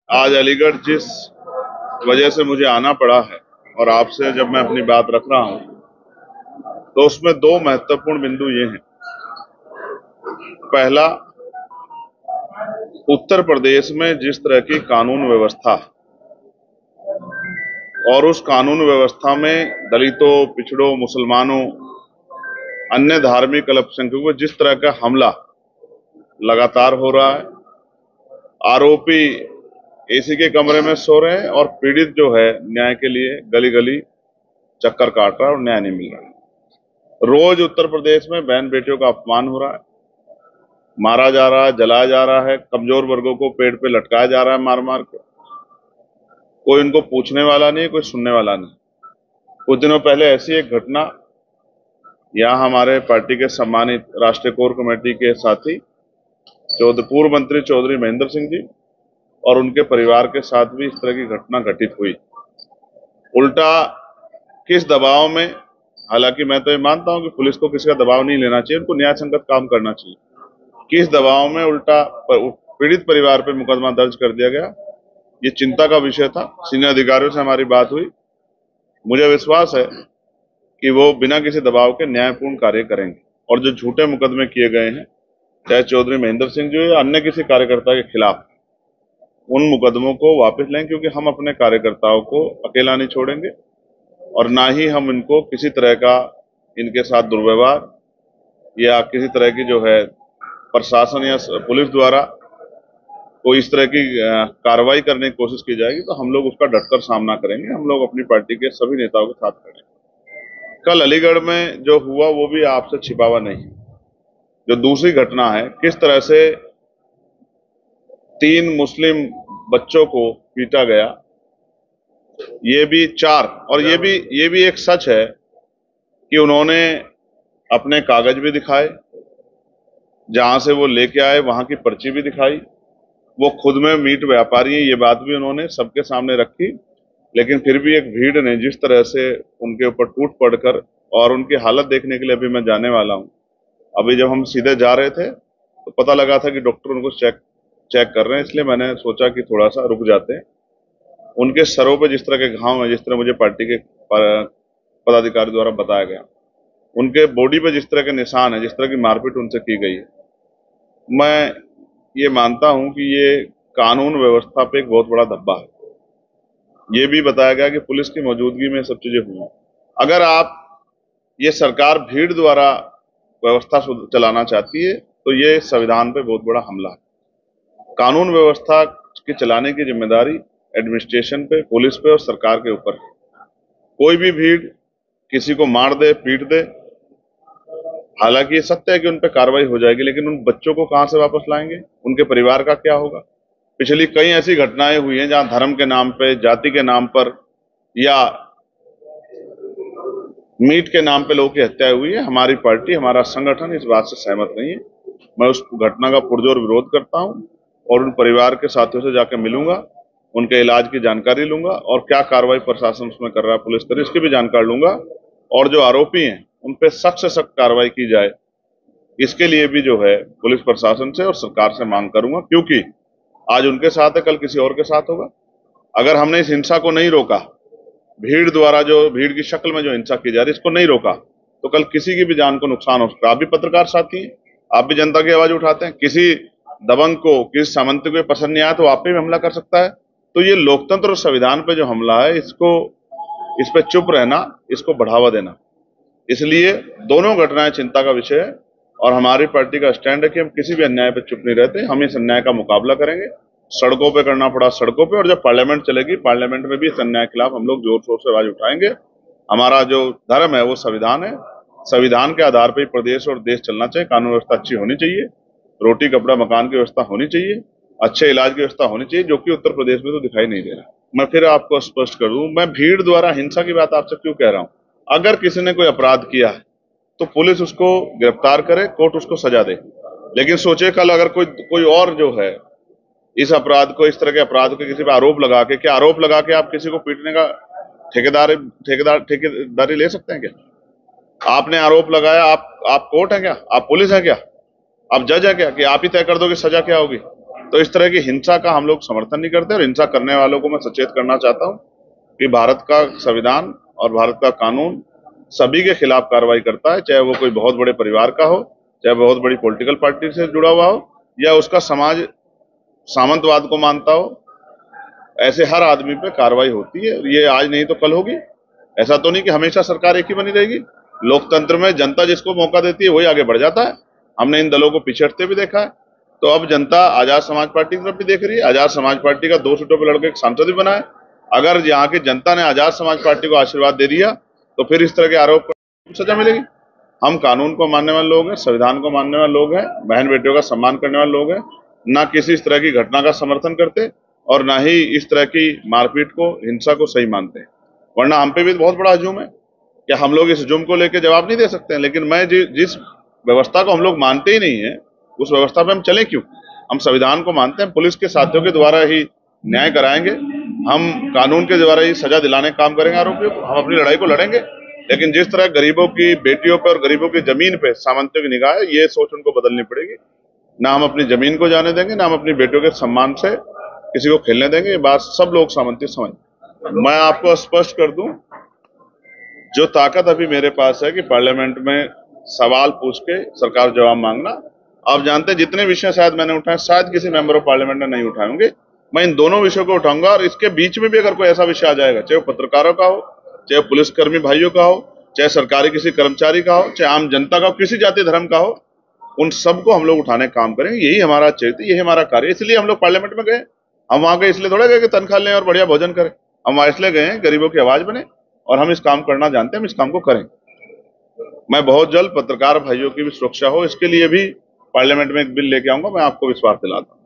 आज अलीगढ़ जिस वजह से मुझे आना पड़ा है और आपसे जब मैं अपनी बात रख रहा हूं तो उसमें दो महत्वपूर्ण बिंदु ये हैं। पहला, उत्तर प्रदेश में जिस तरह की कानून व्यवस्था और उस कानून व्यवस्था में दलितों, पिछड़ों, मुसलमानों, अन्य धार्मिक अल्पसंख्यकों पर जिस तरह का हमला लगातार हो रहा है, आरोपी एसी के कमरे में सो रहे हैं और पीड़ित जो है न्याय के लिए गली गली चक्कर काट रहा है और न्याय नहीं मिल रहा है। रोज उत्तर प्रदेश में बहन बेटियों का अपमान हो रहा है, मारा जा रहा है, जलाया जा रहा है, कमजोर वर्गों को पेड़ पे लटकाया जा रहा है मार मार के। कोई उनको पूछने वाला नहीं, कोई सुनने वाला नहीं। कुछ दिनों पहले ऐसी एक घटना यहाँ हमारे पार्टी के सम्मानित राष्ट्रीय कोर कमेटी के साथी पूर्व मंत्री चौधरी महेंद्र सिंह जी और उनके परिवार के साथ भी इस तरह की घटना घटित हुई। उल्टा किस दबाव में, हालांकि मैं तो ये मानता हूं कि पुलिस को किसी का दबाव नहीं लेना चाहिए, उनको न्याय संगत काम करना चाहिए। किस दबाव में उल्टा पीड़ित परिवार पर मुकदमा दर्ज कर दिया गया, ये चिंता का विषय था। सीनियर अधिकारियों से हमारी बात हुई, मुझे विश्वास है कि वो बिना किसी दबाव के न्यायपूर्ण कार्य करेंगे और जो झूठे मुकदमे किए गए हैं, चाहे चौधरी महेंद्र सिंह जी या अन्य किसी कार्यकर्ता के खिलाफ, उन मुकदमों को वापस लें, क्योंकि हम अपने कार्यकर्ताओं को अकेला नहीं छोड़ेंगे और ना ही हम इनको किसी तरह का इनके साथ दुर्व्यवहार या किसी तरह की जो है प्रशासन या पुलिस द्वारा कोई इस तरह की कार्रवाई करने की कोशिश की जाएगी तो हम लोग उसका डटकर सामना करेंगे। हम लोग अपनी पार्टी के सभी नेताओं के साथ खड़े हैं। कल अलीगढ़ में जो हुआ वो भी आपसे छिपा हुआ नहीं। जो दूसरी घटना है, किस तरह से 3 मुस्लिम बच्चों को पीटा गया, ये भी 4, और ये भी एक सच है कि उन्होंने अपने कागज भी दिखाए, जहां से वो लेके आए वहां की पर्ची भी दिखाई। वो खुद में मीट व्यापारी हैं, ये बात भी उन्होंने सबके सामने रखी। लेकिन फिर भी एक भीड़ ने जिस तरह से उनके ऊपर टूट पड़कर, और उनकी हालत देखने के लिए अभी मैं जाने वाला हूं। अभी जब हम सीधे जा रहे थे तो पता लगा था कि डॉक्टर उनको चेक कर रहे हैं, इसलिए मैंने सोचा कि थोड़ा सा रुक जाते हैं। उनके सरों पे जिस तरह के घाव हैं, जिस तरह मुझे पार्टी के पदाधिकारी द्वारा बताया गया, उनके बॉडी पे जिस तरह के निशान है, जिस तरह की मारपीट उनसे की गई है, मैं ये मानता हूं कि ये कानून व्यवस्था पे एक बहुत बड़ा धब्बा है। ये भी बताया गया कि पुलिस की मौजूदगी में सब चीजें हुई। अगर आप ये सरकार भीड़ द्वारा व्यवस्था चलाना चाहती है तो ये संविधान पे बहुत बड़ा हमला है। कानून व्यवस्था के चलाने की जिम्मेदारी एडमिनिस्ट्रेशन पे, पुलिस पे और सरकार के ऊपर है। कोई भी भीड़ किसी को मार दे, पीट दे, हालांकि ये सत्य है कि उन पर कार्रवाई हो जाएगी, लेकिन उन बच्चों को कहां से वापस लाएंगे, उनके परिवार का क्या होगा। पिछली कई ऐसी घटनाएं हुई हैं जहां धर्म के नाम पे, जाति के नाम पर या मीट के नाम पे लोगों की हत्या हुई है। हमारी पार्टी, हमारा संगठन इस बात से सहमत नहीं है। मैं उस घटना का पुरजोर विरोध करता हूं और उन परिवार के साथियों से जाकर मिलूंगा, उनके इलाज की जानकारी लूंगा और क्या कार्रवाई प्रशासन उसमें कर रहा है, पुलिस कर, इसकी भी जानकारी लूंगा। और जो आरोपी हैं उन पे सख्त से सख्त कार्रवाई की जाए, इसके लिए भी जो है पुलिस प्रशासन से और सरकार से मांग करूंगा, क्योंकि आज उनके साथ है, कल किसी और के साथ होगा। अगर हमने इस हिंसा को नहीं रोका, भीड़ द्वारा जो भीड़ की शक्ल में जो हिंसा की जा रही है, इसको नहीं रोका, तो कल किसी की भी जान को नुकसान हो सकता है। आप भी पत्रकार साथी हैं, आप भी जनता की आवाज उठाते हैं। किसी दबंग को, किसी सामंत को पसंद नहीं आया तो आप पे भी हमला कर सकता है। तो ये लोकतंत्र और संविधान पे जो हमला है, इस पे चुप रहना, इसको बढ़ावा देना, इसलिए दोनों घटनाएं चिंता का विषय है। और हमारी पार्टी का स्टैंड है कि हम किसी भी अन्याय पे चुप नहीं रहते, हम इस अन्याय का मुकाबला करेंगे, सड़कों पे करना पड़ा सड़कों पे, और जब पार्लियामेंट चलेगी, पार्लियामेंट में भी इस अन्याय के खिलाफ हम लोग जोर शोर से आवाज उठाएंगे। हमारा जो धर्म है वो संविधान है, संविधान के आधार पर ही प्रदेश और देश चलना चाहिए। कानून व्यवस्था अच्छी होनी चाहिए, रोटी कपड़ा मकान की व्यवस्था होनी चाहिए, अच्छे इलाज की व्यवस्था होनी चाहिए, जो कि उत्तर प्रदेश में तो दिखाई नहीं दे रहा। मैं फिर आपको स्पष्ट कर दूं, मैं भीड़ द्वारा हिंसा की बात आपसे क्यों कह रहा हूं। अगर किसी ने कोई अपराध किया है तो पुलिस उसको गिरफ्तार करे, कोर्ट उसको सजा दे। लेकिन सोचिए कल अगर कोई और जो है इस अपराध को, इस तरह के अपराध को किसी पर आरोप लगा के, क्या आरोप लगा के आप किसी को पीटने का ठेकेदारी ले सकते हैं क्या? आपने आरोप लगाया, आप कोर्ट है क्या? आप पुलिस है क्या? आप जज है क्या कि आप ही तय कर दो कि सजा क्या होगी? तो इस तरह की हिंसा का हम लोग समर्थन नहीं करते और हिंसा करने वालों को मैं सचेत करना चाहता हूं कि भारत का संविधान और भारत का कानून सभी के खिलाफ कार्रवाई करता है, चाहे वो कोई बहुत बड़े परिवार का हो, चाहे बहुत बड़ी पॉलिटिकल पार्टी से जुड़ा हुआ हो, या उसका समाज सामंतवाद को मानता हो। ऐसे हर आदमी पे कार्रवाई होती है। ये आज नहीं तो कल होगी। ऐसा तो नहीं कि हमेशा सरकार एक ही बनी रहेगी। लोकतंत्र में जनता जिसको मौका देती है वही आगे बढ़ जाता है। हमने इन दलों को पिछड़ते भी देखा है। तो अब जनता आजाद समाज पार्टी की तरफ भी देख रही है। आजाद समाज पार्टी का 2 सीटों पर लड़के एक सांसद भी बना है। अगर यहाँ की जनता ने आजाद समाज पार्टी को आशीर्वाद दे दिया तो फिर इस तरह के आरोप को सजा मिलेगी। हम कानून को मानने वाले लोग हैं, संविधान को मानने वाले लोग हैं, बहन बेटियों का सम्मान करने वाले लोग हैं, ना किसी इस तरह की घटना का समर्थन करते और ना ही इस तरह की मारपीट को, हिंसा को सही मानते हैं। वरना हम पे भी बहुत बड़ा हजूम है। क्या हम लोग इस हजूम को लेकर जवाब नहीं दे सकते हैं? लेकिन मैं जिस व्यवस्था को हम लोग मानते ही नहीं है उस व्यवस्था पे हम चले क्यों? हम संविधान को मानते हैं, पुलिस के साथियों के द्वारा ही न्याय कराएंगे, हम कानून के द्वारा ही सजा दिलाने का काम करेंगे आरोपियों को, हम अपनी लड़ाई को लड़ेंगे। लेकिन जिस तरह गरीबों की बेटियों पर और गरीबों की जमीन पे सामंतियों की निगाह है, ये सोच उनको बदलनी पड़ेगी। ना हम अपनी जमीन को जाने देंगे, ना हम अपनी बेटियों के सम्मान से किसी को खेलने देंगे। ये बात सब लोग सामंती समझ। मैं आपको स्पष्ट कर दूं, जो ताकत अभी मेरे पास है कि पार्लियामेंट में सवाल पूछ के सरकार जवाब मांगना। आप जानते हैं जितने विषय शायद मैंने उठाए, शायद किसी मेंबर ऑफ पार्लियामेंट ने नहीं उठाए होंगे। मैं इन दोनों विषयों को उठाऊंगा और इसके बीच में भी अगर कोई ऐसा विषय आ जाएगा, चाहे वो पत्रकारों का हो, चाहे पुलिसकर्मी भाइयों का हो, चाहे सरकारी किसी कर्मचारी का हो, चाहे आम जनता का हो, किसी जाति धर्म का हो, उन सबको हम लोग उठाने का काम करेंगे। यही हमारा चरित्र, यही हमारा कार्य। इसलिए हम लोग पार्लियामेंट में गए। हम वहां गए इसलिए थोड़ा गए कि तनख्वाह लें और बढ़िया भोजन करें। हम वहां इसलिए गए हैं गरीबों की आवाज बने और हम इस काम करना जानते हैं, हम इस काम को करें। मैं बहुत जल्द पत्रकार भाइयों की भी सुरक्षा हो इसके लिए भी पार्लियामेंट में एक बिल लेके आऊंगा, मैं आपको विश्वास दिलाता हूं।